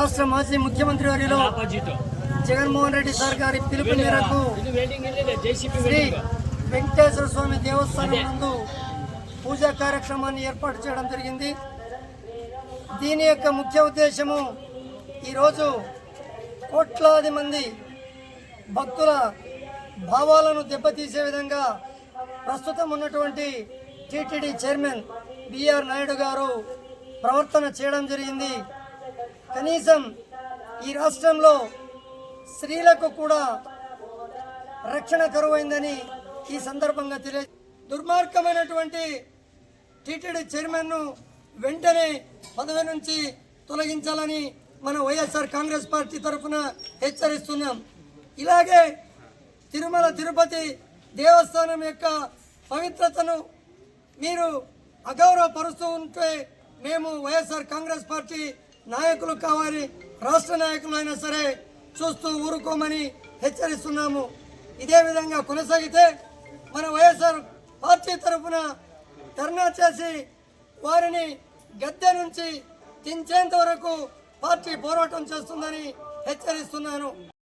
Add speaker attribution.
Speaker 1: రాష్ట్ర మాజీ ముఖ్యమంత్రి వర్యులు జగన్మోహన్ రెడ్డి సార్ గారి పిలుపు మేరకు శ్రీ వెంకటేశ్వర స్వామి దేవస్థానం నందు పూజా కార్యక్రమాన్ని ఏర్పాటు చేయడం జరిగింది. దీని యొక్క ముఖ్య ఉద్దేశము ఈరోజు కోట్లాది మంది భక్తుల భావాలను దెబ్బతీసే విధంగా ప్రస్తుతం ఉన్నటువంటి టీటీడీ చైర్మన్ బిఆర్ నాయుడు గారు ప్రవర్తన చేయడం జరిగింది. కనీసం ఈ రాష్ట్రంలో స్త్రీలకు కూడా రక్షణ కరువైందని ఈ సందర్భంగా దుర్మార్గమైనటువంటి టీటీడీ చైర్మన్ను వెంటనే పదవి నుంచి తొలగించాలని మన వైఎస్ఆర్ కాంగ్రెస్ పార్టీ తరఫున హెచ్చరిస్తున్నాం. ఇలాగే తిరుమల తిరుపతి దేవస్థానం యొక్క పవిత్రతను మీరు అగౌరవపరుస్తూ ఉంటే మేము వైఎస్ఆర్ కాంగ్రెస్ పార్టీ నాయకులు కావాలి, రాష్ట్ర నాయకులు అయినా సరే చూస్తూ ఊరుకోమని హెచ్చరిస్తున్నాము. ఇదే విధంగా కొనసాగితే మన వైఎస్ఆర్ పార్టీ తరఫున ధర్నా చేసి వారిని గద్దె నుంచి దించేంత వరకు పార్టీ పోరాటం చేస్తుందని హెచ్చరిస్తున్నాను.